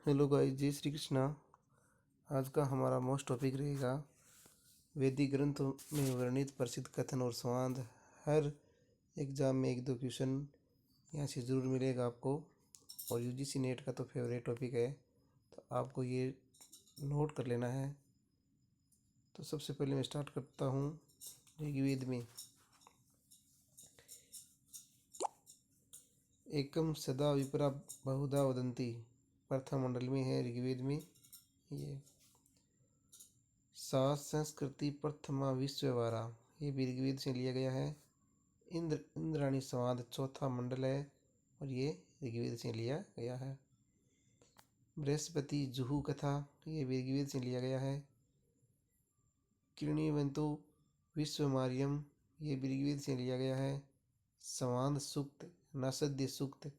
Hello guys, जय श्री कृष्णा। आज का हमारा मोस्ट टॉपिक रहेगा वैदिक ग्रंथों में वर्णित प्रसिद्ध कथन और संवाद। हर एग्जाम में एक दो क्वेश्चन यहाँ से ज़रूर मिलेगा आपको, और यूजीसी नेट का तो फेवरेट टॉपिक है, तो आपको ये नोट कर लेना है। तो सबसे पहले मैं स्टार्ट करता हूँ ऋग्वेद में। एकम सदा विपरा बहुधा वदंती, प्रथम मंडल में है ऋग्वेद में। ये सा संस्कृति प्रथमा विश्ववारा, ये भी ऋग्वेद से लिया गया है। इंद्राणी संवाद चौथा मंडल है और ये ऋग्वेद से लिया गया है। बृहस्पति जुहू कथा, ये भी ऋग्वेद से लिया गया है। किरणीवंतु विश्वमार्यम, ये भी ऋग्वेद से लिया गया है। संवाद सूक्त नासद्य सूक्त,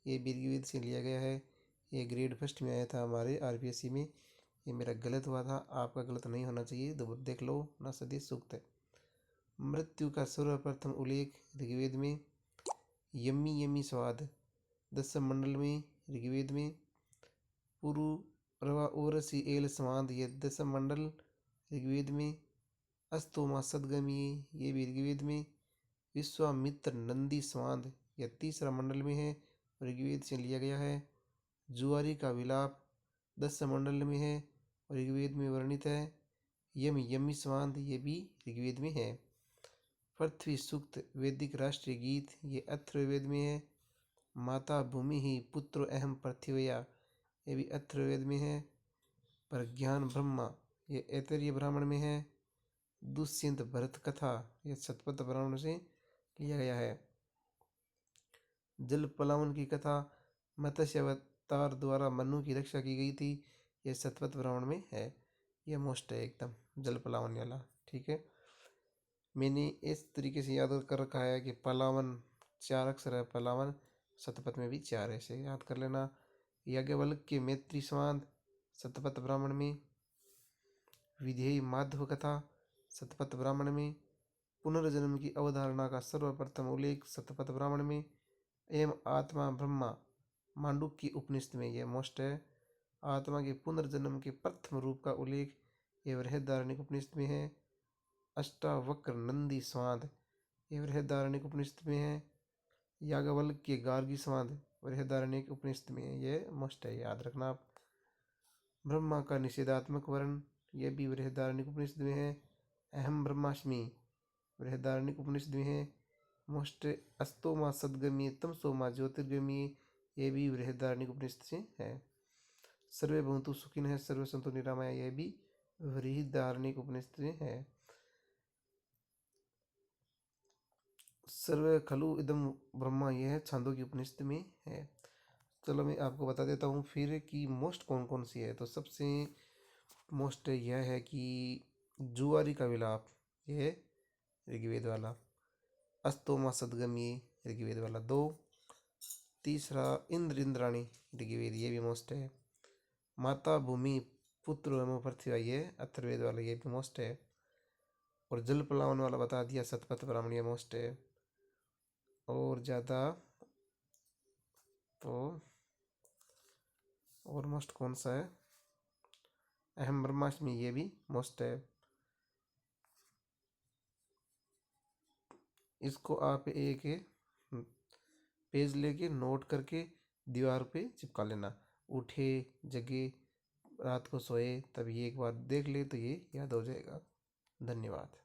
ये भी ऋग्वेद से लिया गया है। ये ग्रेड फर्स्ट में आया था हमारे आरपीएससी में। ये मेरा गलत हुआ था, आपका गलत नहीं होना चाहिए, दोबारा देख लो। नासद्य सूक्त है। मृत्यु का सर्वप्रथम उल्लेख ऋग्वेद में। यमी यमी स्वाद दसम मंडल में ऋग्वेद में। पूर्व ओरसी एल संवाद, ये दसम मंडल ऋग्वेद में। अस्तोमा सदगमी, ये भी ऋग्वेद में। विश्वामित्र नंदी संवाद, यह तीसरा मंडल में है, ऋग्वेद से लिया गया है। जुआरी का विलाप दसम मंडल में है, ऋग्वेद में वर्णित है। यम यमी संवाद, ये भी ऋग्वेद में है। पृथ्वी सूक्त वैदिक राष्ट्रीय गीत, ये अथर्ववेद में है। माता भूमि ही पुत्र अहम पृथ्वीया, ये भी अथर्ववेद में है। प्रज्ञान ब्रह्मा, ये ऐतरेय ब्राह्मण में है। दुष्यंत भरत कथा, ये शतपथ ब्राह्मण से लिया गया है। जल पलावन की कथा मत्स्य अवतार द्वारा मनु की रक्षा की गई थी, ये शतपथ ब्राह्मण में है। यह मोस्ट है एकदम जल पलावन वाला, ठीक है। मैंने इस तरीके से याद कर रखा है कि पलावन 4 अक्षर है, पलावन, शतपथ में भी 4 है, ऐसे याद कर लेना। याज्ञवल्क्य के मैत्री संवाद शतपथ ब्राह्मण में। विधेय माधव कथा शतपथ ब्राह्मण में। पुनर्जन्म की अवधारणा का सर्वप्रथम उल्लेख शतपथ ब्राह्मण में। एवं आत्मा ब्रह्मा मांडुक्य उपनिषद में, यह मोस्ट है। आत्मा के पुनर्जन्म के प्रथम रूप का उल्लेख ये बृहदारण्यक उपनिषद में है। अष्टावक्र नंदी संवाद, ये बृहदारण्यक उपनिषद में है। याज्ञवल्क्य के गार्गी संवाद बृहदारण्यक उपनिषद में है, ये मोस्ट है, याद रखना आप। ब्रह्मा का निषेधात्मक वर्ण, यह भी बृहदारण्यक उपनिषद में है। अहम ब्रह्मास्मि बृहदारण्यक उपनिषद में है। मोस्ट अस्तोमा सदगम्य तमसोमा ज्योतिर्गम्य, ये भी बृहदारण्यक उपनिषद से है। सर्वे भवन्तु सुखिनः सर्वे सन्तु निरामया, यह भी बृहदारण्यक उपनिषद में है। सर्वे खलु इदम ब्रह्मा, यह है छांदोग्य उपनिषद में है। चलो मैं आपको बता देता हूँ फिर कि मोस्ट कौन कौन सी है। तो सबसे मोस्ट यह है कि जुआरी का विलाप, यह ऋग्वेद वाला। अस्तोमा सदगमी ऋग्वेद वाला 2। तीसरा इंद्राणी ऋग्वेद, ये भी मोस्ट है। माता भूमि पुत्र एवं पृथ्वी, ये अथर्ववेद वाला, ये भी मोस्ट है। और जल पलावन वाला बता दिया शतपथ ब्राह्मण, ये मोस्ट है। और ज़्यादा तो और मोस्ट कौन सा है, अहम ब्रह्मास्मि, ये भी मोस्ट है। इसको आप एक पेज लेके नोट करके दीवार पे चिपका लेना। उठे जगे रात को सोए तब ये एक बार देख ले तो ये याद हो जाएगा। धन्यवाद।